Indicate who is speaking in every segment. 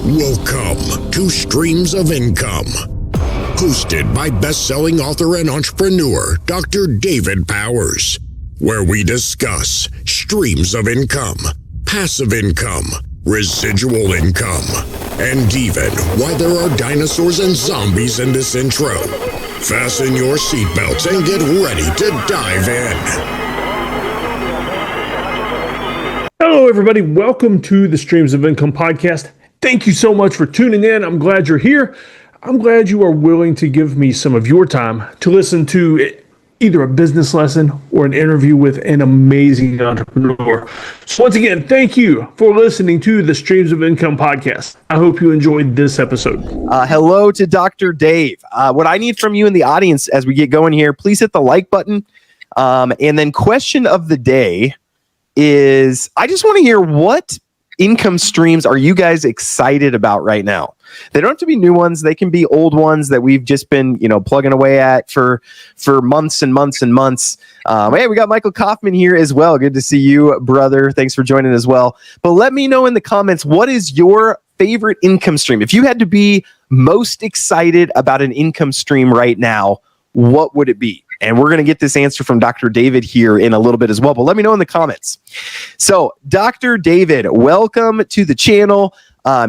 Speaker 1: Welcome to Streams of Income, hosted by best-selling author and entrepreneur Dr. David Powers, where we discuss streams of income, passive income, residual income, and even why there are dinosaurs and zombies in this intro. Fasten your seatbelts and get ready to dive in.
Speaker 2: Hello, everybody. Welcome to the Streams of Income podcast. Thank you so much for tuning in. I'm glad you're here. I'm glad you are willing to give me some of your time to listen to either a business lesson or an interview with an amazing entrepreneur. So once again, thank you for listening to the Streams of Income podcast. I hope you enjoyed this episode.
Speaker 3: Hello to Dr. Dave. What I need from you in the audience as we get going here, please hit the like button. And then question of the day is, I just want to hear, what income streams are you guys excited about right now? They don't have to be new ones. They can be old ones that we've just been, plugging away at for months and months and months. Hey, we got Michael Kaufman here as well. Good to see you, brother. Thanks for joining as well. But let me know in the comments, what is your favorite income stream? If you had to be most excited about an income stream right now, what would it be? And we're going to get this answer from Dr. David here in a little bit as well. But let me know in the comments. So, Dr. David, welcome to the channel.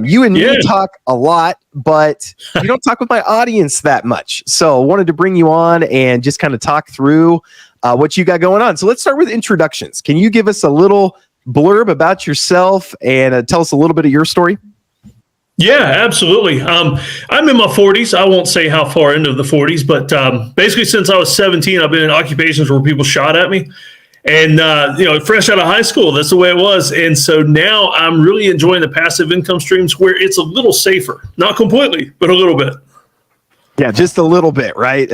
Speaker 3: You and me talk a lot, but you don't talk with my audience that much. So, I wanted to bring you on and just kind of talk through what you got going on. So, let's start with introductions. Can you give us a little blurb about yourself and tell us a little bit of your story?
Speaker 4: Yeah, absolutely. I'm in my 40s. I won't say how far into the 40s, but basically since I was 17, I've been in occupations where people shot at me. And, fresh out of high school, that's the way it was. And so now I'm really enjoying the passive income streams where it's a little safer. Not completely, but a little bit.
Speaker 3: Yeah, just a little bit, right?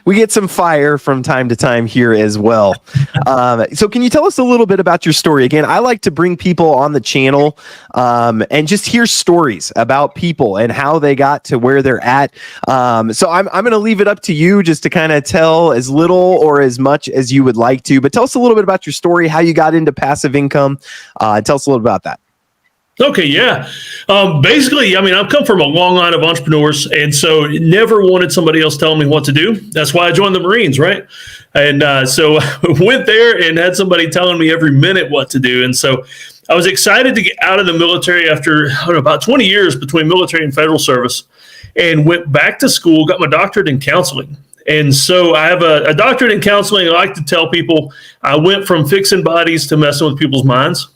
Speaker 3: We get some fire from time to time here as well. So can you tell us a little bit about your story? Again, I like to bring people on the channel and just hear stories about people and how they got to where they're at. So I'm going to leave it up to you just to kind of tell as little or as much as you would like to. But tell us a little bit about your story, how you got into passive income. Tell us a little about that.
Speaker 4: Okay, yeah. Basically, I've come from a long line of entrepreneurs, and so never wanted somebody else telling me what to do. That's why I joined the Marines, right? And so went there and had somebody telling me every minute what to do. And so I was excited to get out of the military after about 20 years between military and federal service, and went back to school, got my doctorate in counseling. And so I have a doctorate in counseling. I like to tell people I went from fixing bodies to messing with people's minds.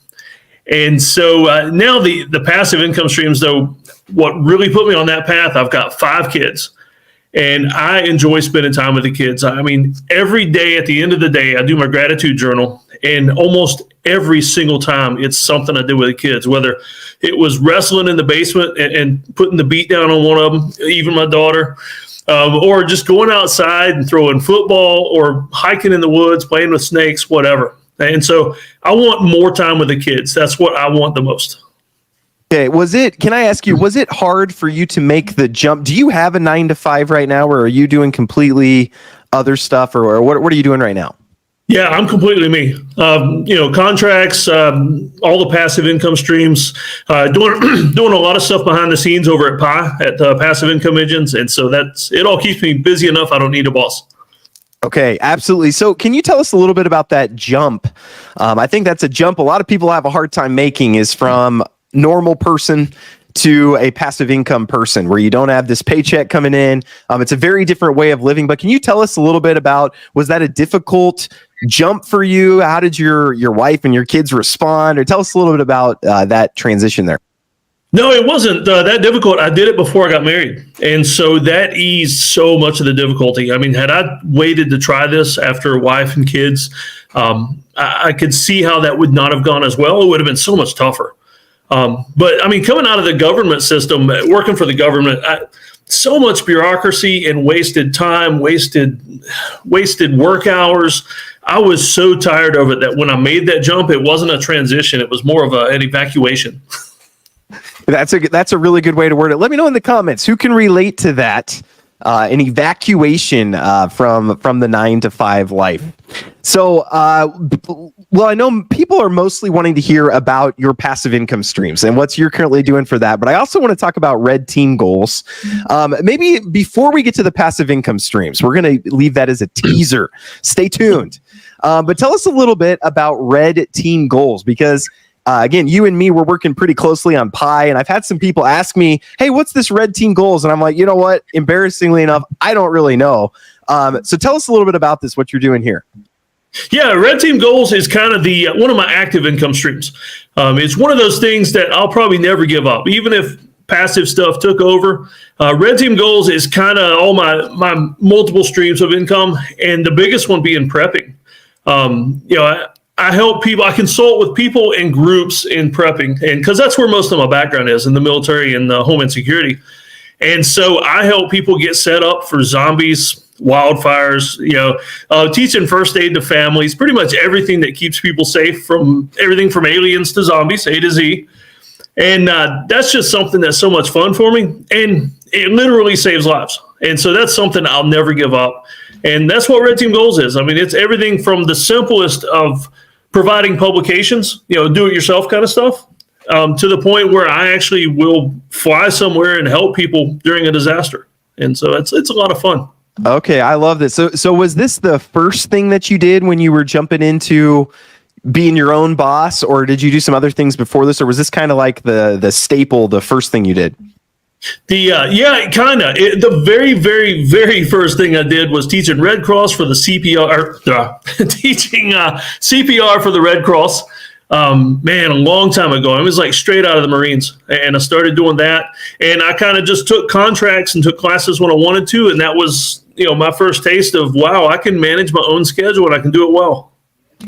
Speaker 4: And so now the passive income streams, though, what really put me on that path, I've got 5 kids, and I enjoy spending time with the kids. Every day at the end of the day, I do my gratitude journal, and almost every single time it's something I do with the kids, whether it was wrestling in the basement and putting the beat down on one of them, even my daughter, or just going outside and throwing football or hiking in the woods, playing with snakes, whatever. And so I want more time with the kids. That's what I want the most.
Speaker 3: Okay. Can I ask you, was it hard for you to make the jump? Do you have a 9-to-5 right now, or are you doing completely other stuff, or what are you doing right now?
Speaker 4: Yeah, I'm completely me. Contracts, all the passive income streams, doing a lot of stuff behind the scenes over at PI at Passive Income Engines. And so it all keeps me busy enough. I don't need a boss.
Speaker 3: Okay, absolutely. So can you tell us a little bit about that jump? I think that's a jump a lot of people have a hard time making, is from normal person to a passive income person where you don't have this paycheck coming in. It's a very different way of living. But can you tell us a little bit about, was that a difficult jump for you? How did your wife and your kids respond? Or tell us a little bit about that transition there.
Speaker 4: No, it wasn't that difficult. I did it before I got married. And so that eased so much of the difficulty. Had I waited to try this after a wife and kids, I could see how that would not have gone as well. It would have been so much tougher. But coming out of the government system, working for the government, so much bureaucracy and wasted time, wasted work hours. I was so tired of it that when I made that jump, it wasn't a transition. It was more of an evacuation.
Speaker 3: That's a really good way to word it. Let me know in the comments who can relate to that, an evacuation from the 9-to-5 life. So Well, I know people are mostly wanting to hear about your passive income streams and what you're currently doing for that. But I also want to talk about red team goals. Maybe before we get to the passive income streams, we're going to leave that as a teaser. Stay tuned. But tell us a little bit about red team goals, because again, you and me, we're working pretty closely on Pi, and I've had some people ask me, hey, what's this red team goals? And I'm like, you know what? Embarrassingly enough, I don't really know. So tell us a little bit about this, what you're doing here.
Speaker 4: Yeah, Red Team Goals is kind of the one of my active income streams. It's one of those things that I'll probably never give up, even if passive stuff took over. Red Team Goals is kind of all my multiple streams of income, and the biggest one being prepping. I help people. I consult with people and groups in prepping, and because that's where most of my background is, in the military and homeland security. And so I help people get set up for zombies, wildfires, teaching first aid to families, pretty much everything that keeps people safe, from everything from aliens to zombies, A to Z. And that's just something that's so much fun for me. And it literally saves lives. And so that's something I'll never give up. And that's what Red Team Goals is. I mean, it's everything from the simplest of providing publications, do-it-yourself kind of stuff, to the point where I actually will fly somewhere and help people during a disaster. And so it's a lot of fun.
Speaker 3: Okay, I love this. So was this the first thing that you did when you were jumping into being your own boss, or did you do some other things before this, or was this kind of like the staple, the first thing you did?
Speaker 4: Kind of. The very, very, very first thing I did was teaching Red Cross for the CPR, teaching CPR for the Red Cross. A long time ago. It was like straight out of the Marines, and I started doing that. And I kind of just took contracts and took classes when I wanted to, and that was, my first taste of, wow, I can manage my own schedule and I can do it well.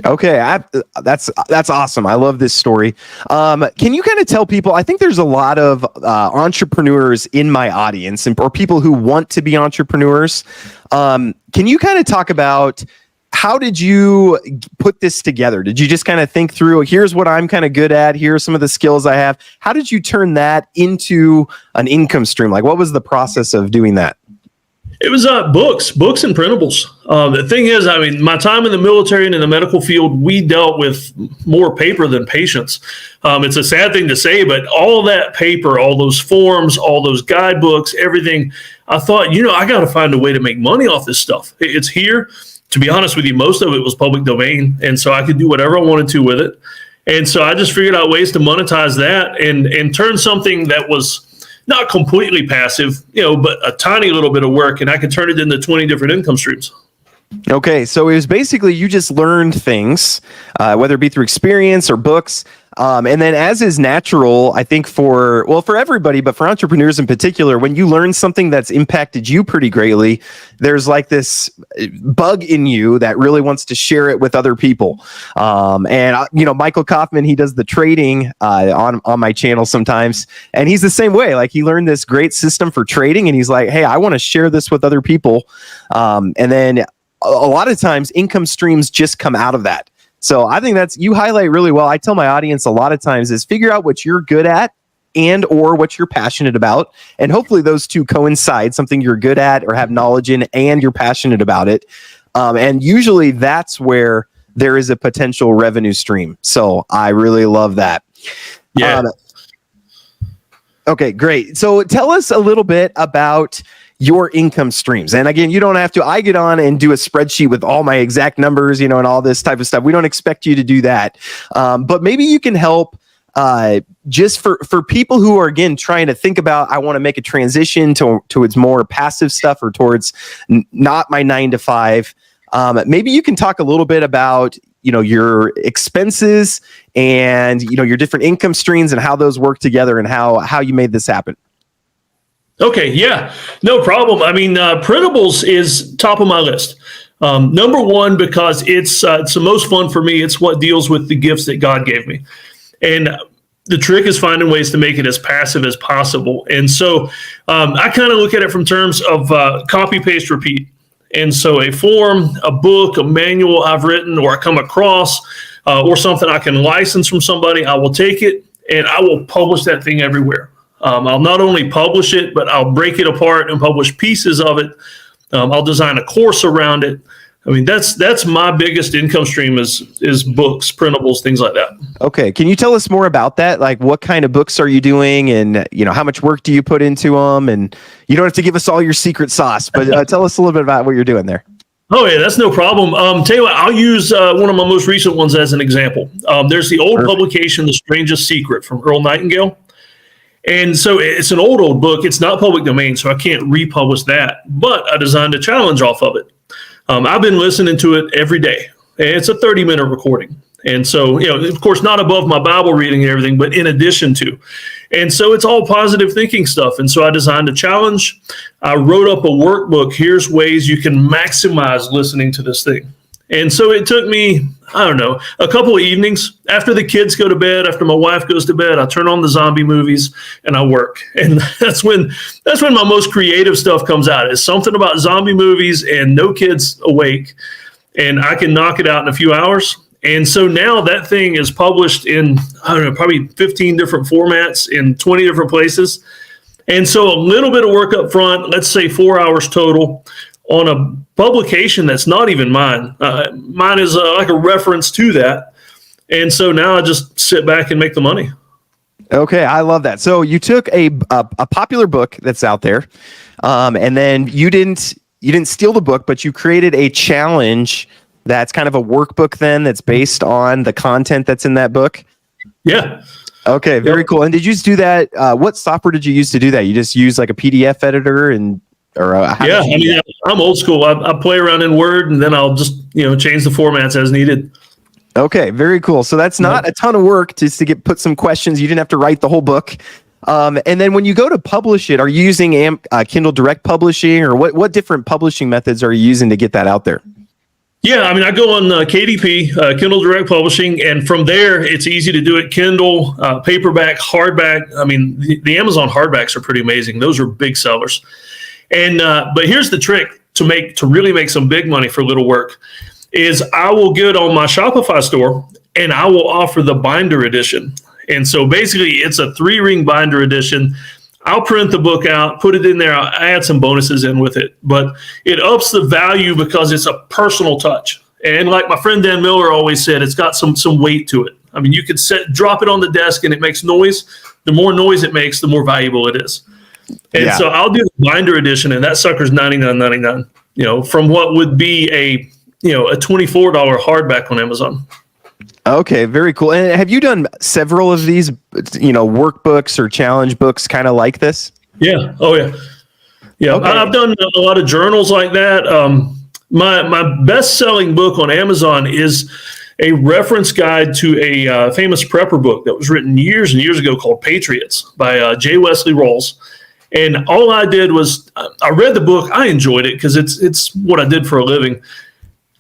Speaker 3: Okay, that's awesome. I love this story. Can you kind of tell people? I think there's a lot of entrepreneurs in my audience, or people who want to be entrepreneurs. Can you kind of talk about, how did you put this together? Did you just kind of think through, here's what I'm kind of good at, here's some of the skills I have? How did you turn that into an income stream? Like, what was the process of doing that?
Speaker 4: It was books and printables. The thing is, my time in the military and in the medical field, we dealt with more paper than patients. It's a sad thing to say, but all that paper, all those forms, all those guidebooks, everything, I thought, I got to find a way to make money off this stuff. It's here. To be honest with you, most of it was public domain, and so I could do whatever I wanted to with it. And so I just figured out ways to monetize that and turn something that was not completely passive, but a tiny little bit of work, and I could turn it into 20 different income streams.
Speaker 3: Okay, so it was basically you just learned things, whether it be through experience or books. And then, as is natural, I think for everybody, but for entrepreneurs in particular, when you learn something that's impacted you pretty greatly, there's like this bug in you that really wants to share it with other people. Michael Kaufman, he does the trading on my channel sometimes, and he's the same way. Like, he learned this great system for trading, and he's like, hey, I want to share this with other people. And then a lot of times income streams just come out of that. So I think you highlight really well. I tell my audience a lot of times is figure out what you're good at and or what you're passionate about. And hopefully those two coincide, something you're good at or have knowledge in and you're passionate about it. And usually that's where there is a potential revenue stream. So I really love that.
Speaker 4: Yeah.
Speaker 3: Okay, great. So tell us a little bit about your income streams. And again, you don't have to, I get on and do a spreadsheet with all my exact numbers, and all this type of stuff. We don't expect you to do that. But maybe you can help just for people who are, again, trying to think about, I want to make a transition towards more passive stuff or towards not my 9 to 5. Maybe you can talk a little bit about, your expenses and, your different income streams and how those work together and how you made this happen.
Speaker 4: Okay, yeah, no problem. Printables is top of my list. Number one, because it's the most fun for me. It's what deals with the gifts that God gave me. And the trick is finding ways to make it as passive as possible. And so I kind of look at it from terms of copy, paste, repeat. And so a form, a book, a manual I've written or I come across or something I can license from somebody, I will take it and I will publish that thing everywhere. I'll not only publish it, but I'll break it apart and publish pieces of it. I'll design a course around it. I mean, that's my biggest income stream is books, printables, things like that.
Speaker 3: Okay. Can you tell us more about that? Like, what kind of books are you doing, and how much work do you put into them? And you don't have to give us all your secret sauce, but tell us a little bit about what you're doing there.
Speaker 4: Oh yeah, that's no problem. Tell you what, I'll use one of my most recent ones as an example. There's the old publication, The Strangest Secret from Earl Nightingale. And so it's an old book. It's not public domain, so I can't republish that, but I designed a challenge off of it. I've been listening to it every day. It's a 30-minute recording. And so, of course, not above my Bible reading and everything, but in addition to. And so it's all positive thinking stuff. And so I designed a challenge. I wrote up a workbook. Here's ways you can maximize listening to this thing. And so it took me, I don't know, a couple of evenings after the kids go to bed, after my wife goes to bed, I turn on the zombie movies and I work. And that's when my most creative stuff comes out. It's something about zombie movies and no kids awake, and I can knock it out in a few hours. And so now that thing is published in, I don't know, probably 15 different formats in 20 different places. And so a little bit of work up front, let's say 4 hours total, on a publication that's not even mine. Mine is like a reference to that. And so now I just sit back and make the money.
Speaker 3: Okay, I love that. So you took a popular book that's out there, and then you didn't steal the book, but you created a challenge that's kind of a workbook then that's based on the content that's in that book?
Speaker 4: Yeah.
Speaker 3: Okay, very cool. And did you just do that? What software did you use to do that? You just use like a PDF editor
Speaker 4: I'm old school. I play around in Word, and then I'll just change the formats as needed.
Speaker 3: Okay, very cool. So that's not a ton of work just to put some questions. You didn't have to write the whole book. And then when you go to publish it, are you using Kindle Direct Publishing, or what different publishing methods are you using to get that out there?
Speaker 4: Yeah, I mean, I go on KDP, Kindle Direct Publishing, and from there, it's easy to do it. Kindle, paperback, hardback. I mean, the Amazon hardbacks are pretty amazing. Those are big sellers. And but here's the trick to really make some big money for little work is I will get on my Shopify store and I will offer the binder edition. And so basically, it's a 3-ring binder edition. I'll print the book out, put it in there. I'll add some bonuses in with it, but it ups the value because it's a personal touch. And like my friend Dan Miller always said, it's got some weight to it. I mean, you could drop it on the desk and it makes noise. The more noise it makes, the more valuable it is. And so I'll do the binder edition, and that sucker's $99.99. From what would be a $24 hardback on Amazon.
Speaker 3: Okay, very cool. And have you done several of these, workbooks or challenge books kind of like this? Yeah.
Speaker 4: Oh, yeah. Yeah. Okay. I've done a lot of journals like that. My best-selling book on Amazon is a reference guide to a famous prepper book that was written years and years ago called Patriots by J. Wesley Rawls. And all I did was I read the book. I enjoyed it because it's what I did for a living.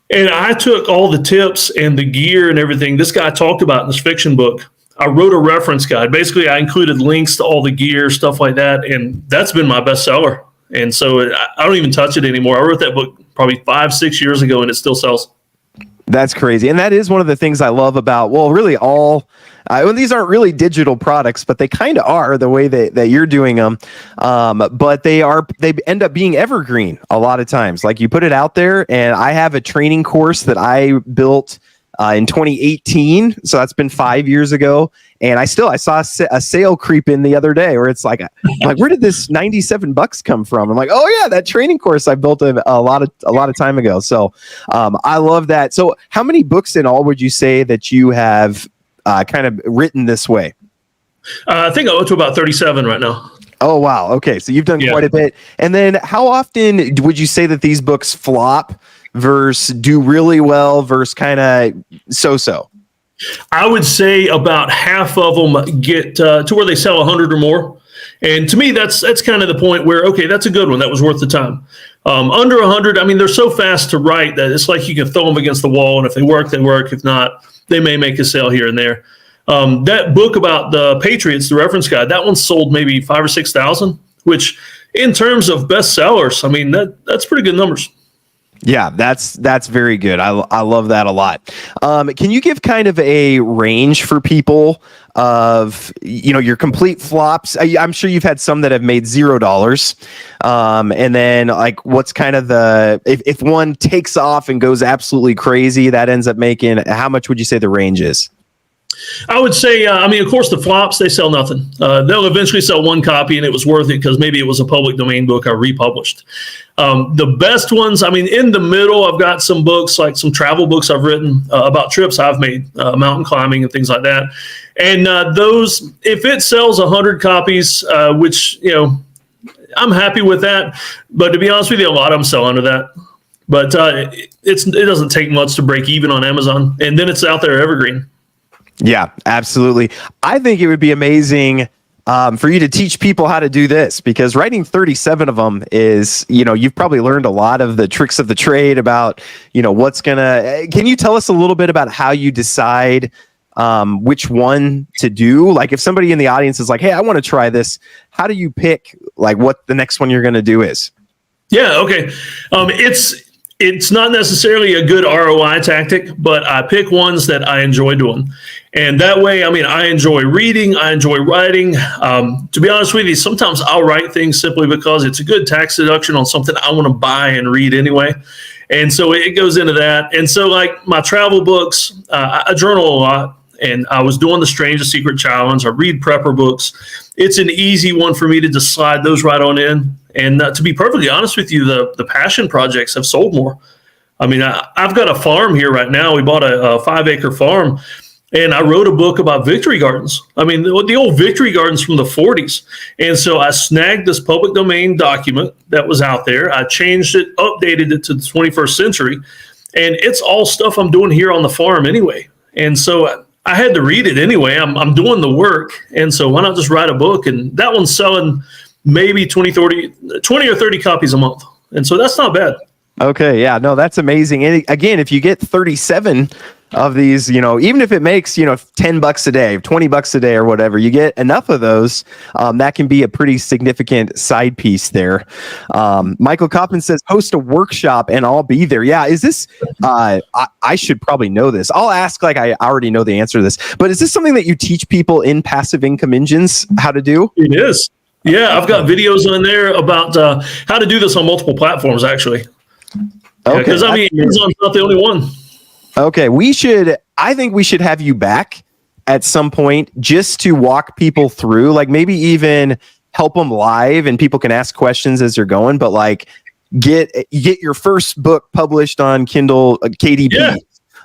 Speaker 4: And I took all the tips and the gear and everything this guy talked about in this fiction book. I wrote a reference guide. Basically, I included links to all the gear, stuff like that. And that's been my bestseller. And so I don't even touch it anymore. I wrote that book probably 5-6 years ago, and it still sells.
Speaker 3: That's crazy. And that is one of the things I love about, really these aren't really digital products, but they kind of are the way that you're doing them. But they end up being evergreen a lot of times. Like you put it out there, and I have a training course that I built in 2018. So that's been 5 years ago. And I saw a sale creep in the other day where it's like, where did this $97 come from? I'm like, oh yeah, that training course I built a lot of time ago. So I love that. So how many books in all would you say that you have kind of written this way?
Speaker 4: I think I'm up to about 37 right now.
Speaker 3: Oh, wow. Okay. So you've done quite a bit. And then how often would you say that these books flop versus do really well versus kind of so-so?
Speaker 4: I would say about half of them get to where they sell 100 or more. And to me, that's kind of the point where, okay, that's a good one. That was worth the time. Under 100, I mean, they're so fast to write that it's like you can throw them against the wall. And if they work, they work. If not, they may make a sale here and there. That book about the Patriots, the reference guide, that one sold maybe 5,000 or 6,000, which in terms of bestsellers, I mean, that's pretty good numbers.
Speaker 3: Yeah, that's very good. I love that a lot. Can you give kind of a range for people of, your complete flops? I'm sure you've had some that have made $0. And then like, what's kind of if one takes off and goes absolutely crazy, that ends up making, how much would you say the range is?
Speaker 4: I would say, of course, the flops, they sell nothing. They'll eventually sell one copy, and it was worth it because maybe it was a public domain book I republished. The best ones, in the middle, I've got some books, like some travel books I've written about trips I've made, mountain climbing and things like that. And those, if it sells 100 copies, which, I'm happy with that. But to be honest with you, a lot of them sell under that. But it doesn't take much to break even on Amazon. And then it's out there evergreen.
Speaker 3: Yeah, absolutely. I think it would be amazing for you to teach people how to do this, because writing 37 of them is, you've probably learned a lot of the tricks of the trade about, can you tell us a little bit about how you decide which one to do? Like if somebody in the audience is like, hey, I want to try this, how do you pick like what the next one you're going to do is?
Speaker 4: Yeah. Okay. It's not necessarily a good ROI tactic, but I pick ones that I enjoy doing. And that way, I enjoy reading, I enjoy writing. To be honest with you, sometimes I'll write things simply because it's a good tax deduction on something I want to buy and read anyway. And so it goes into that. And so like my travel books, I journal a lot. And I was doing the Strange and Secret Challenge. I read prepper books. It's an easy one for me to just slide those right on in. And to be perfectly honest with you, the passion projects have sold more. I've got a farm here right now. We bought a 5-acre farm, and I wrote a book about victory gardens. The old victory gardens from the 40s. And so I snagged this public domain document that was out there. I changed it, updated it to the 21st century, and it's all stuff I'm doing here on the farm anyway. And so I had to read it anyway. I'm doing the work. And so why not just write a book? And that one's selling maybe 20 or 30 copies a month. And so that's not bad.
Speaker 3: Okay. Yeah, no, that's amazing. And again, if you get 37 of these, even if it makes, $10 a day, $20 a day or whatever, you get enough of those. That can be a pretty significant side piece there. Michael Kaufman says, host a workshop and I'll be there. Yeah. Is this, I should probably know this. I'll ask like I already know the answer to this, but is this something that you teach people in Passive Income Engines how to do?
Speaker 4: It is. Yeah. I've got videos on there about how to do this on multiple platforms, actually.
Speaker 3: Okay.
Speaker 4: Because Amazon's not the only one.
Speaker 3: Okay, I think we should have you back at some point just to walk people through, like maybe even help them live and people can ask questions as they're going, but like get your first book published on Kindle KDP.
Speaker 4: Yeah.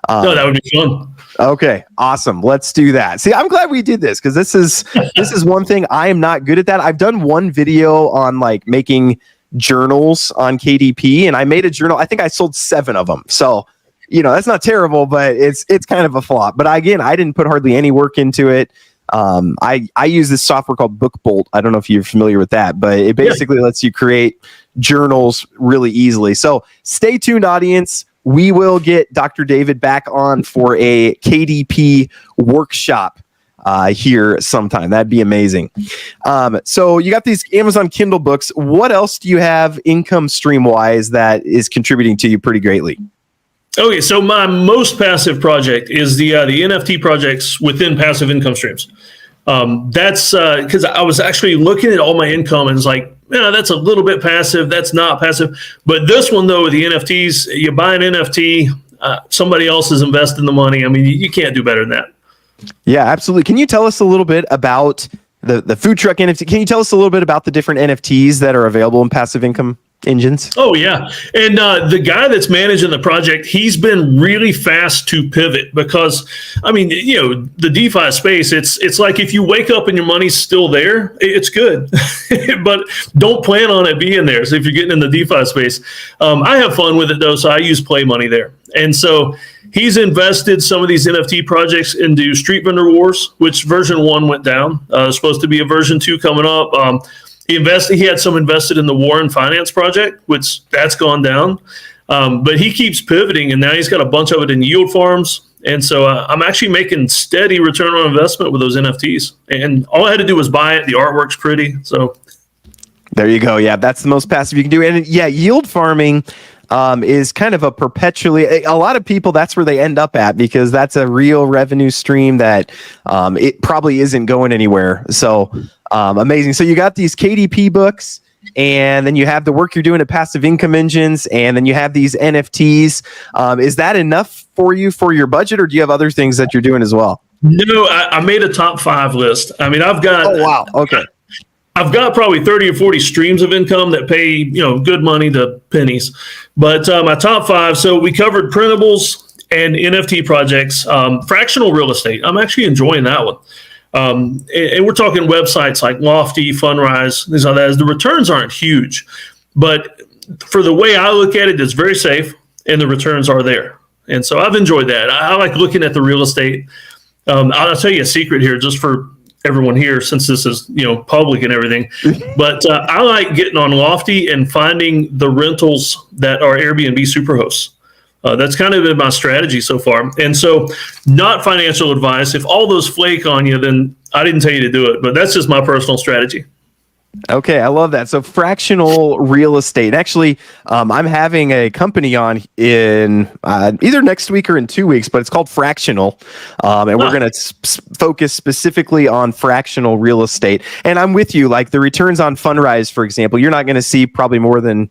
Speaker 4: No, that would be fun.
Speaker 3: Okay, awesome. Let's do that. See, I'm glad we did this because this is one thing I am not good at that. I've done one video on like making journals on KDP, and I made a journal. I think I sold 7 of them. So that's not terrible, but it's kind of a flop. But again, I didn't put hardly any work into it. I use this software called BookBolt. I don't know if you're familiar with that, but it basically lets you create journals really easily. So stay tuned, audience. We will get Dr. David back on for a KDP workshop here sometime. That'd be amazing. So you got these Amazon Kindle books. What else do you have income stream wise that is contributing to you pretty greatly?
Speaker 4: Okay, so my most passive project is the NFT projects within passive income streams. That's because I was actually looking at all my income and it's like, that's a little bit passive. That's not passive. But this one, though, with the NFTs, you buy an NFT, somebody else is investing the money. You can't do better than that.
Speaker 3: Yeah, absolutely. Can you tell us a little bit about the food truck NFT? Can you tell us a little bit about the different NFTs that are available in passive income engines?
Speaker 4: Oh, yeah. And the guy that's managing the project, he's been really fast to pivot because, the DeFi space, it's like if you wake up and your money's still there, it's good. But don't plan on it being there. So if you're getting in the DeFi space, I have fun with it, though, so I use play money there. And so he's invested some of these NFT projects into Street Vendor Wars, which version 1 went down. There's supposed to be a version 2 coming up. He had some invested in the War and Finance project, which that's gone down. But he keeps pivoting, and now he's got a bunch of it in yield farms. And so I'm actually making steady return on investment with those NFTs. And all I had to do was buy it. The artwork's pretty. So
Speaker 3: there you go. Yeah, that's the most passive you can do. And yeah, yield farming. is kind of a perpetually, a lot of people, that's where they end up at, because that's a real revenue stream that it probably isn't going anywhere. So amazing. So you got these KDP books, and then you have the work you're doing at Passive Income Engines, and then you have these NFTs. Is that enough for you for your budget, or do you have other things that you're doing as well?
Speaker 4: No, I made a top 5 list. I mean, I've got.
Speaker 3: Oh, wow. Okay.
Speaker 4: I've got probably 30 or 40 streams of income that pay, good money to pennies. But my top 5, so we covered printables and NFT projects, fractional real estate. I'm actually enjoying that one. And we're talking websites like Lofty, Fundrise, things like that. The returns aren't huge, but for the way I look at it, it's very safe and the returns are there. And so I've enjoyed that. I like looking at the real estate. I'll tell you a secret here, just for everyone here, since this is public and everything, but I like getting on Lofty and finding the rentals that are Airbnb superhosts. That's kind of been my strategy so far. And so, not financial advice. If all those flake on you, then I didn't tell you to do it, but that's just my personal strategy.
Speaker 3: Okay, I love that. So fractional real estate. Actually, I'm having a company on in either next week or in 2 weeks, but it's called Fractional. And we're going to focus specifically on fractional real estate. And I'm with you, like the returns on Fundrise, for example, you're not going to see probably more than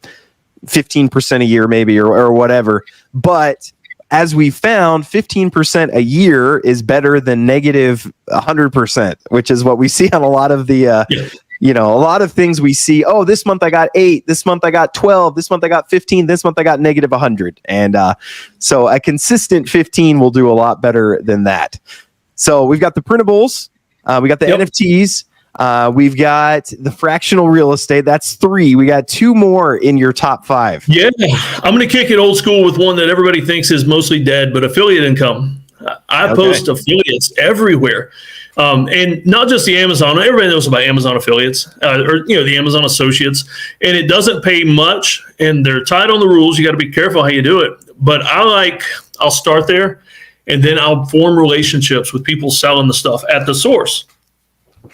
Speaker 3: 15% a year maybe, or whatever. But as we found, 15% a year is better than negative 100%, which is what we see on a lot of the a lot of things we see. Oh, this month I got 8, this month I got 12, this month I got 15, this month I got negative 100. And so a consistent 15 will do a lot better than that. So we've got the printables, we got the NFTs, we've got the fractional real estate. That's 3. We got 2 more in your top 5.
Speaker 4: Yeah, I'm going to kick it old school with one that everybody thinks is mostly dead, but affiliate income. I post affiliates everywhere. And not just the Amazon. Everybody knows about Amazon affiliates or the Amazon associates, and it doesn't pay much, and they're tight on the rules. You got to be careful how you do it. But I'll start there, and then I'll form relationships with people selling the stuff at the source.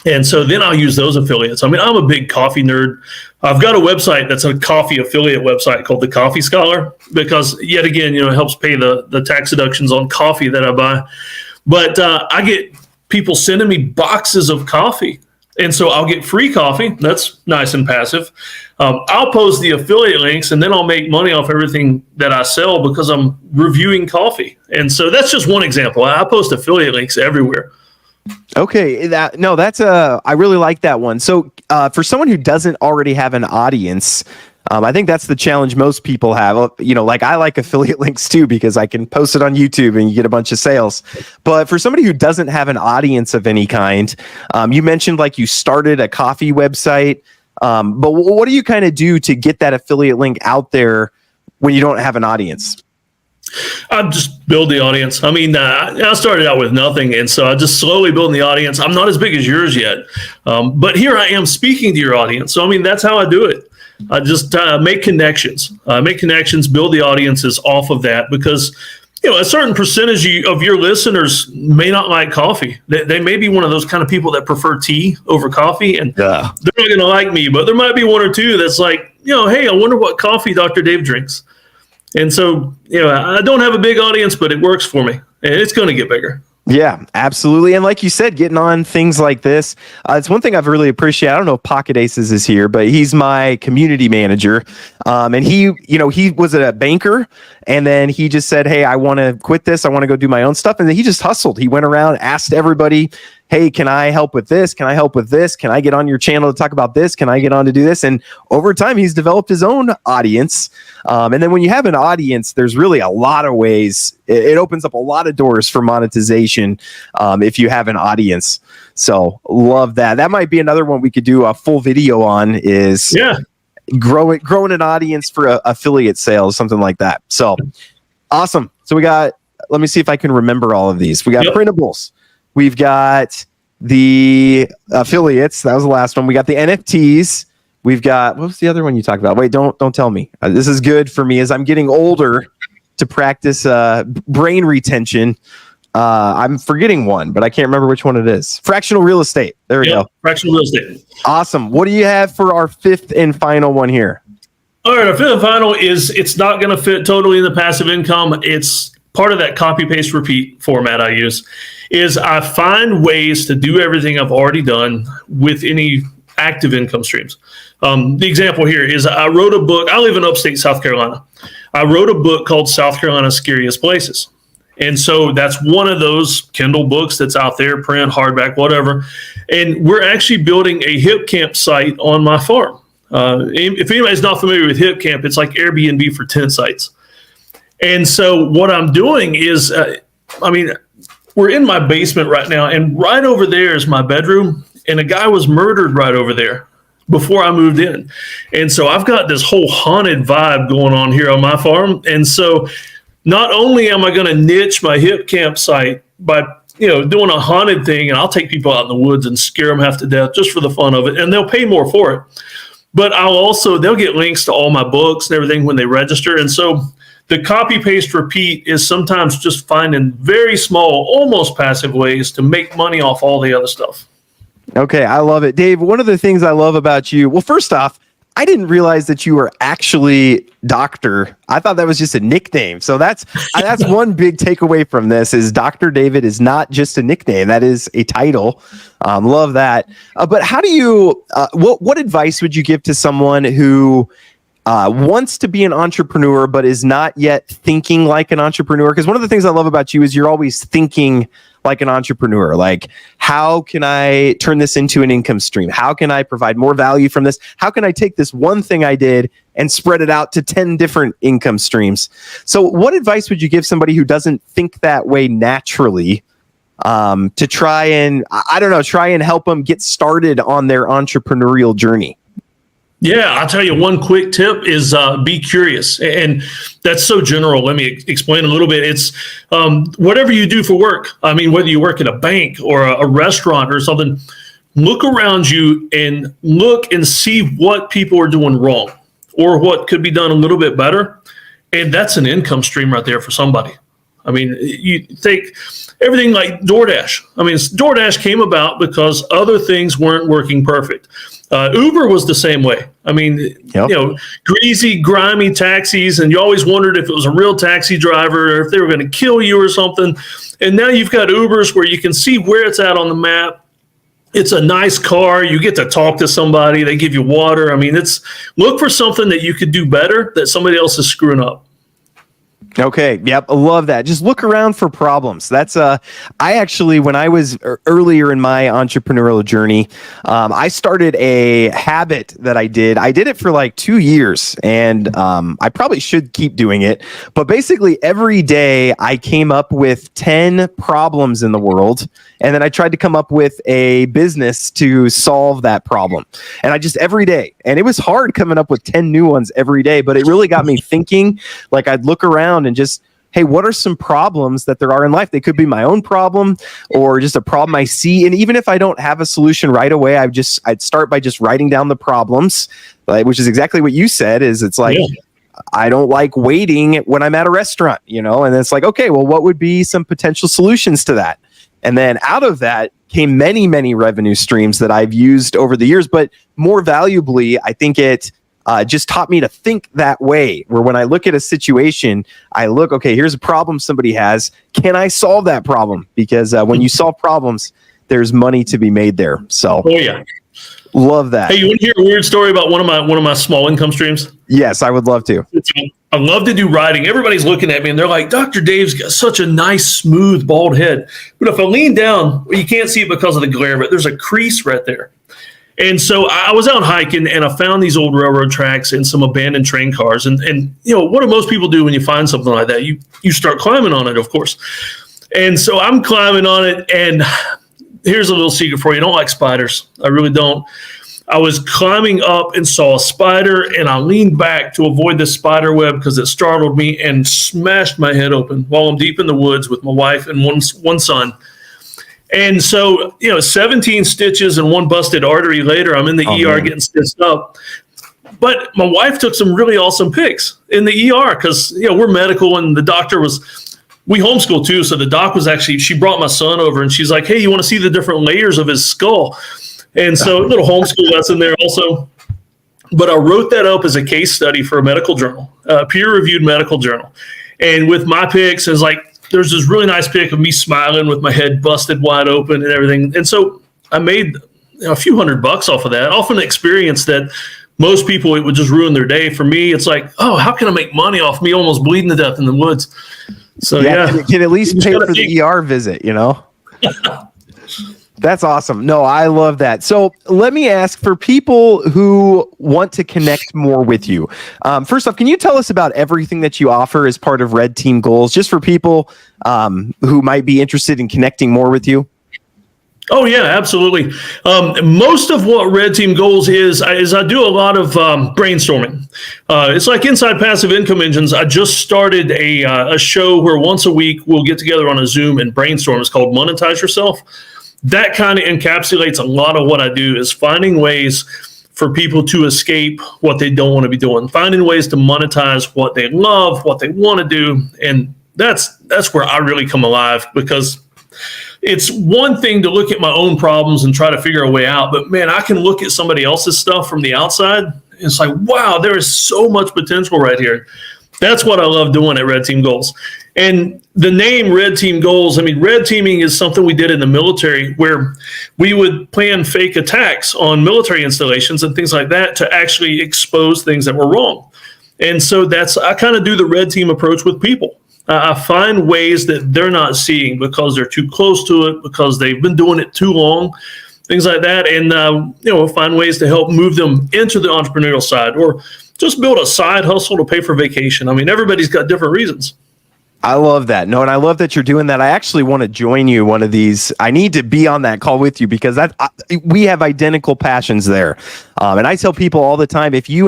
Speaker 4: And so then I'll use those affiliates. I mean, I'm a big coffee nerd. I've got a website that's a coffee affiliate website called the Coffee Scholar, because yet again, it helps pay the tax deductions on coffee that I buy. But I get people sending me boxes of coffee. And so I'll get free coffee. That's nice and passive. I'll post the affiliate links, and then I'll make money off everything that I sell because I'm reviewing coffee. And so that's just one example. I post affiliate links everywhere.
Speaker 3: Okay, I really like that one. So for someone who doesn't already have an audience, I think that's the challenge most people have. Like I like affiliate links too, because I can post it on YouTube and you get a bunch of sales. But for somebody who doesn't have an audience of any kind, you mentioned like you started a coffee website. But what do you kind of do to get that affiliate link out there when you don't have an audience?
Speaker 4: I just build the audience. I mean, I started out with nothing, and so I just slowly building the audience. I'm not as big as yours yet, but here I am speaking to your audience. So, I mean, that's how I do it. I just make connections, build the audiences off of that, because a certain percentage of your listeners may not like coffee. They may be one of those kind of people that prefer tea over coffee, and they're not going to like me. But there might be 1 or 2 that's like, hey, I wonder what coffee Dr. Dave drinks. And so, I don't have a big audience, but it works for me, and it's going to get bigger.
Speaker 3: Yeah, absolutely. And like you said, getting on things like this, it's one thing I've really appreciated. I don't know if Pocket Aces is here, but he's my community manager. And he was a banker, and then he just said, hey, I want to quit this. I want to go do my own stuff. And then he just hustled. He went around, asked everybody, hey, can I help with this? Can I help with this? Can I get on your channel to talk about this? Can I get on to do this? And over time, he's developed his own audience. And then when you have an audience, there's really a lot of ways. It opens up a lot of doors for monetization if you have an audience. So love that. That might be another one we could do a full video on, is growing an audience for affiliate sales, something like that. So awesome. So let me see if I can remember all of these. We got printables. We've got the affiliates. That was the last one. We got the NFTs. We've got, what was the other one you talked about? Wait, don't tell me. This is good for me as I'm getting older to practice brain retention. I'm forgetting one, but I can't remember which one it is. Fractional real estate. There we go.
Speaker 4: Fractional real estate.
Speaker 3: Awesome. What do you have for our 5th and final one here?
Speaker 4: All right, our fifth and final is it's not going to fit totally in the passive income. It's part of that copy, paste, repeat format I use. Is I find ways to do everything I've already done with any active income streams. The example here is I wrote a book. I live in upstate South Carolina. I wrote a book called South Carolina's Scariest Places. And so that's one of those Kindle books that's out there, print, hardback, whatever. And we're actually building a hip camp site on my farm. If anybody's not familiar with hip camp, it's like Airbnb for tent sites. And so what I'm doing is, we're in my basement right now, and right over there is my bedroom, and a guy was murdered right over there before I moved in. And so I've got this whole haunted vibe going on here on my farm. And so not only am I going to niche my hip campsite by doing a haunted thing, and I'll take people out in the woods and scare them half to death just for the fun of it, and they'll pay more for it. But they'll get links to all my books and everything when they register. And so the copy, paste, repeat is sometimes just finding very small, almost passive ways to make money off all the other stuff.
Speaker 3: Okay, I love it. Dave, one of the things I love about you, well, first off, I didn't realize that you were actually Dr. I thought that was just a nickname. So that's one big takeaway from this is Dr. David is not just a nickname. That is a title. Love that. But how do you, what advice would you give to someone who wants to be an entrepreneur, but is not yet thinking like an entrepreneur? Because one of the things I love about you is you're always thinking like an entrepreneur. Like, how can I turn this into an income stream? How can I provide more value from this? How can I take this one thing I did and spread it out to 10 different income streams? So what advice would you give somebody who doesn't think that way naturally, to try and help them get started on their entrepreneurial journey?
Speaker 4: Yeah, I'll tell you one quick tip is be curious. And that's so general. Let me explain a little bit. It's whatever you do for work. I mean, whether you work at a bank or a restaurant or something, look around you and look and see what people are doing wrong or what could be done a little bit better. And that's an income stream right there for somebody. I mean, you take everything like DoorDash. I mean, DoorDash came about because other things weren't working perfect. Uber was the same way. I mean, greasy, grimy taxis, and you always wondered if it was a real taxi driver or if they were going to kill you or something. And now you've got Ubers where you can see where it's at on the map. It's a nice car. You get to talk to somebody. They give you water. I mean, look for something that you could do better that somebody else is screwing up.
Speaker 3: Okay. Yep. I love that. Just look around for problems. That's I actually, when I was earlier in my entrepreneurial journey, I started a habit that I did it for like 2 years, and I probably should keep doing it. But basically every day I came up with 10 problems in the world, and then I tried to come up with a business to solve that problem. And I just every day, and it was hard coming up with 10 new ones every day, but it really got me thinking. Like, I'd look around and just, hey, what are some problems that there are in life? They could be my own problem or just a problem I see. And even if I don't have a solution right away, I'd start by just writing down the problems, which is exactly what you said. It's like, I don't like waiting when I'm at a restaurant, and it's like, okay, well, what would be some potential solutions to that? And then out of that came many, many revenue streams that I've used over the years. But more valuably, I think it just taught me to think that way, where when I look at a situation, I look, okay, here's a problem somebody has. Can I solve that problem? Because when you solve problems, there's money to be made there. So, love that.
Speaker 4: Hey, you want to hear a weird story about one of my small income streams?
Speaker 3: Yes, I would love to.
Speaker 4: I love to do writing. Everybody's looking at me and they're like, Dr. Dave's got such a nice, smooth, bald head. But if I lean down, you can't see it because of the glare, but there's a crease right there. And so I was out hiking and I found these old railroad tracks and some abandoned train cars. And what do most people do when you find something like that? You start climbing on it, of course. And so I'm climbing on it. And here's a little secret for you. I don't like spiders. I really don't. I was climbing up and saw a spider, and I leaned back to avoid the spider web because it startled me and smashed my head open while I'm deep in the woods with my wife and one son. And so, 17 stitches and one busted artery later, I'm in the ER getting stitched up. But my wife took some really awesome pics in the ER because, we're medical, and the doctor we homeschool too. So the doc she brought my son over and she's like, hey, you want to see the different layers of his skull? And so a little homeschool lesson there also. but I wrote that up as a case study for a medical journal, a peer-reviewed medical journal. And with my pics, it's like, there's this really nice pic of me smiling with my head busted wide open and everything. And so I made a few $100 off of that, off an experience that most people, it would just ruin their day. For me, it's like, oh, how can I make money off me almost bleeding to death in the woods? So yeah.
Speaker 3: Can at least pay for the ER visit, you know? That's awesome. No, I love that. So let me ask, for people who want to connect more with you, first off, can you tell us about everything that you offer as part of Red Team Goals, just for people who might be interested in connecting more with you?
Speaker 4: Oh, yeah, absolutely. Most of what Red Team Goals is I do a lot of brainstorming. It's like Inside Passive Income Engines. I just started a show where once a week we'll get together on a Zoom and brainstorm. It's called Monetize Yourself. That kind of encapsulates a lot of what I do, is finding ways for people to escape what they don't want to be doing, finding ways to monetize what they love, what they want to do. And that's where I really come alive, because it's one thing to look at my own problems and try to figure a way out, but man, I can look at somebody else's stuff from the outside. It's like, wow, there is so much potential right here. That's what I love doing at Red Team Goals. And the name Red Team Goals, I mean, red teaming is something we did in the military, where we would plan fake attacks on military installations and things like that to actually expose things that were wrong. And so I kind of do the red team approach with people. I find ways that they're not seeing because they're too close to it, because they've been doing it too long, things like that. And, find ways to help move them into the entrepreneurial side, or just build a side hustle to pay for vacation. I mean, everybody's got different reasons.
Speaker 3: I love that. No, and I love that you're doing that. I actually want to join you one of these. I need to be on that call with you, because we have identical passions there. And I tell people all the time, if you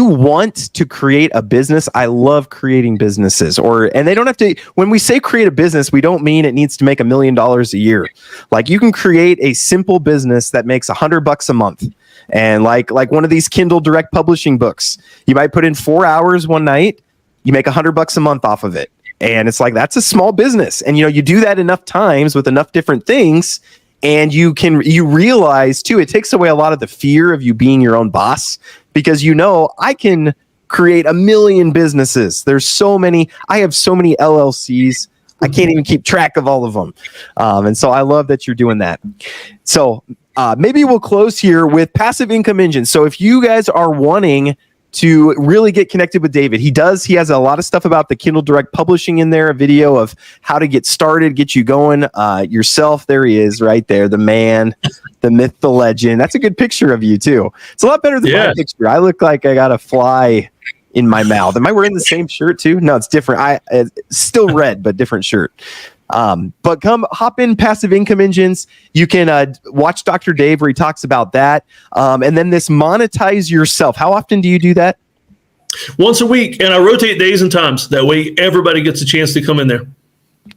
Speaker 3: want to create a business, I love creating businesses. And they don't have to, when we say create a business, we don't mean it needs to make $1 million a year. Like, you can create a simple business that makes $100 a month. And like one of these Kindle direct publishing books, you might put in 4 hours one night, you make $100 a month off of it. And it's like, that's a small business. And, you do that enough times with enough different things, and you realize too, it takes away a lot of the fear of you being your own boss, because, I can create 1 million businesses. There's so many, I have so many LLCs. I can't even keep track of all of them. And so I love that you're doing that. So maybe we'll close here with Passive Income Engine. So if you guys are wanting to really get connected with David, he has a lot of stuff about the Kindle Direct Publishing in there, a video of how to get started, get you going yourself. There he is right there, the man, the myth, the legend. That's a good picture of you too. It's a lot better than my picture. I look like I got a fly in my mouth. Am I wearing the same shirt too? No, it's different. It's still red, but different shirt. But come hop in Passive Income Engines. You can watch Dr. Dave where he talks about that. And then this Monetize Yourself. How often do you do that?
Speaker 4: Once a week, and I rotate days and times. That way everybody gets a chance to come in there.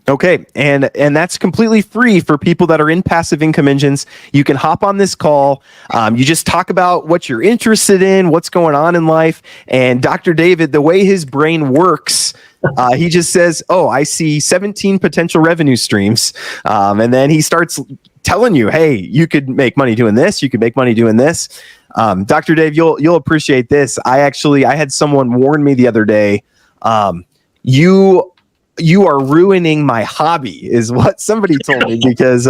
Speaker 3: Okay, and that's completely free for people that are in Passive Income Engines. You can hop on this call. You just talk about what you're interested in, what's going on in life. And Dr. David, the way his brain works, he just says, oh, I see 17 potential revenue streams. And then he starts telling you, hey, you could make money doing this. You could make money doing this. Dr. Dave, you'll appreciate this. I had someone warn me the other day, you are ruining my hobby, is what somebody told me, because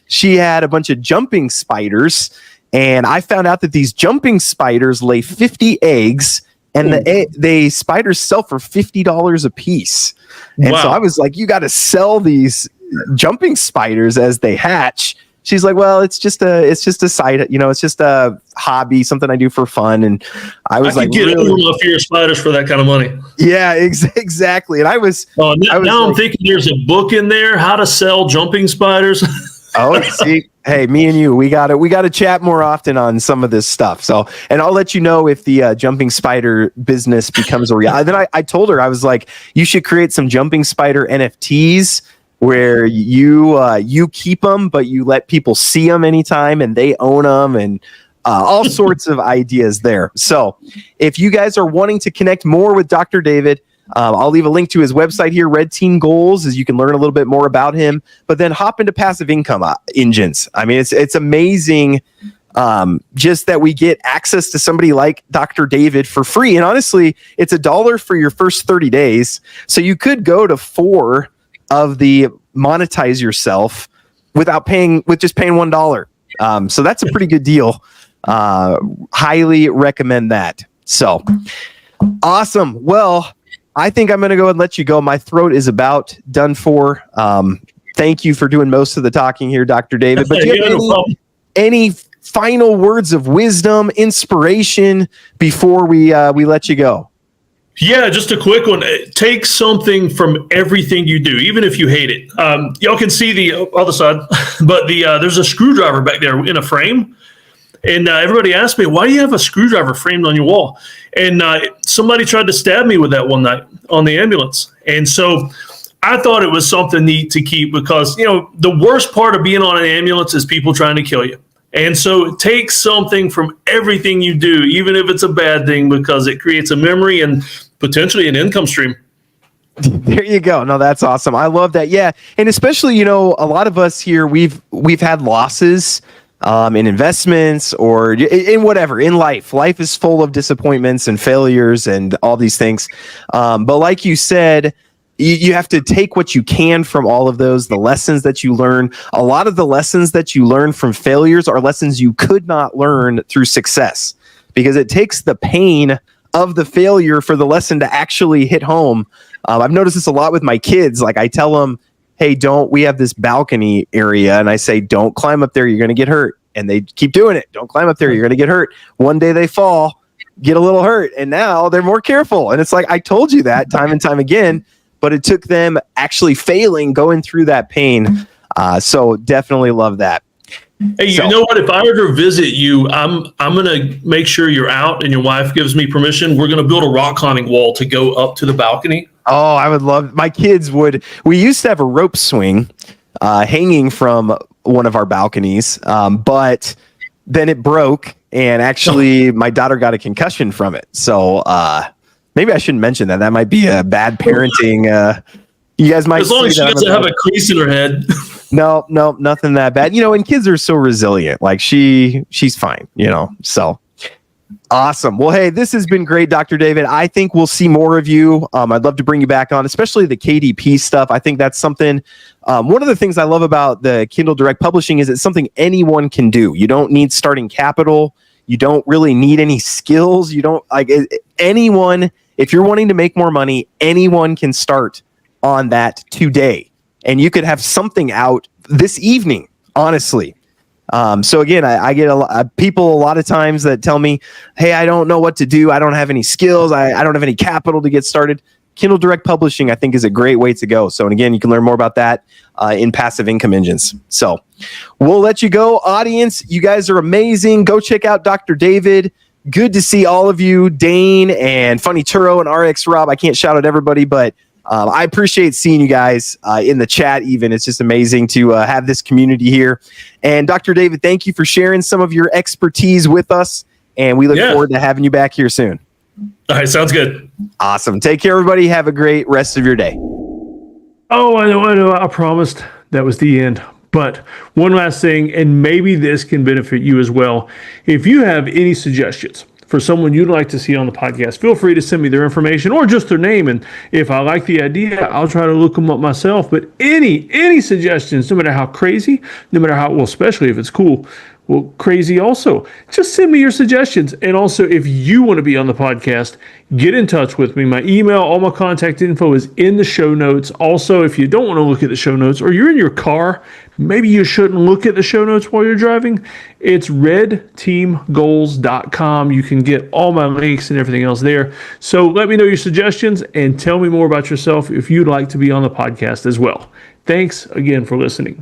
Speaker 3: she had a bunch of jumping spiders, and I found out that these jumping spiders lay 50 eggs, and the spiders sell for $50 a piece. And so I was like, you got to sell these jumping spiders as they hatch. She's like, well, it's just a side, it's just a hobby, something I do for fun. And I was like,
Speaker 4: get a fear of spiders for that kind of money.
Speaker 3: Yeah, exactly. And I was
Speaker 4: now I'm thinking there's a book in there, how to sell jumping spiders.
Speaker 3: Oh, see, hey, me and you, we got to chat more often on some of this stuff. So, and I'll let you know if the jumping spider business becomes a reality. Then I told her, I was like, you should create some jumping spider NFTs where you keep them, but you let people see them anytime and they own them, and all sorts of ideas there. So if you guys are wanting to connect more with Dr. David, I'll leave a link to his website here, Red Team Goals, as you can learn a little bit more about him, but then hop into Passive Income Engines. I mean, it's amazing just that we get access to somebody like Dr. David for free. And honestly, it's $1 for your first 30 days. So you could go to 4 of the monetize yourself with just paying $1. So that's a pretty good deal. Highly recommend that. So awesome. Well, I think I'm going to go and let you go. My throat is about done for. Thank you for doing most of the talking here, Dr. David. But do you have any final words of wisdom, inspiration before we let you go?
Speaker 4: Yeah, just a quick one. Take something from everything you do, even if you hate it. Y'all can see the other side, but there's a screwdriver back there in a frame. And everybody asked me, why do you have a screwdriver framed on your wall? And somebody tried to stab me with that one night on the ambulance. And so I thought it was something neat to keep because, the worst part of being on an ambulance is people trying to kill you. And so take something from everything you do, even if it's a bad thing, because it creates a memory and potentially an income stream.
Speaker 3: There you go. No, that's awesome. I love that. Yeah. And especially, a lot of us here, we've had losses in investments or in whatever in life. Life is full of disappointments and failures and all these things. But like you said, you have to take what you can from all of those, the lessons that you learn. A lot of the lessons that you learn from failures are lessons you could not learn through success, because it takes the pain of the failure for the lesson to actually hit home. I've noticed this a lot with my kids. Like I tell them, hey, we have this balcony area, and I say, don't climb up there, you're going to get hurt. And they keep doing it. Don't climb up there, you're going to get hurt. One day they fall, get a little hurt, and now they're more careful. And it's like, I told you that time and time again, but it took them actually failing, going through that pain. So definitely love that.
Speaker 4: Hey, you know what? If I ever visit you, I'm going to make sure you're out and your wife gives me permission. We're going to build a rock climbing wall to go up to the balcony.
Speaker 3: Oh, I would love, my kids would. We used to have a rope swing hanging from one of our balconies, but then it broke, and actually my daughter got a concussion from it. So maybe I shouldn't mention that. That might be a bad parenting. You guys might.
Speaker 4: As long as she doesn't have a crease in her head.
Speaker 3: No, nothing that bad. And kids are so resilient. Like she's fine. So. Awesome. Well, hey, this has been great, Dr. David. I think we'll see more of you. I'd love to bring you back on, especially the KDP stuff. I think that's something. One of the things I love about the Kindle Direct Publishing is it's something anyone can do. You don't need starting capital. You don't really need any skills. You don't anyone. If you're wanting to make more money, anyone can start on that today, and you could have something out this evening. Honestly. So again, I get people a lot of times that tell me, hey, I don't know what to do. I don't have any skills. I don't have any capital to get started. Kindle Direct Publishing, I think, is a great way to go. So, and again, you can learn more about that in Passive Income Engines. So we'll let you go. Audience, you guys are amazing. Go check out Dr. David. Good to see all of you, Dane and Funny Turo and RX Rob. I can't shout out everybody, but I appreciate seeing you guys in the chat even. It's just amazing to have this community here. And Dr. David, thank you for sharing some of your expertise with us. And we look forward to having you back here soon.
Speaker 4: All right, sounds good.
Speaker 3: Awesome. Take care, everybody. Have a great rest of your day.
Speaker 2: Oh, I know. I promised that was the end. But one last thing, and maybe this can benefit you as well. If you have any suggestions for someone you'd like to see on the podcast, feel free to send me their information or just their name. And if I like the idea, I'll try to look them up myself. But any suggestions, no matter how crazy, no matter how, well, especially if it's cool, well, crazy also, just send me your suggestions. And also, if you want to be on the podcast, get in touch with me. My email, all my contact info is in the show notes. Also, if you don't want to look at the show notes or you're in your car, maybe you shouldn't look at the show notes while you're driving. It's redteamgoals.com. You can get all my links and everything else there. So let me know your suggestions and tell me more about yourself if you'd like to be on the podcast as well. Thanks again for listening.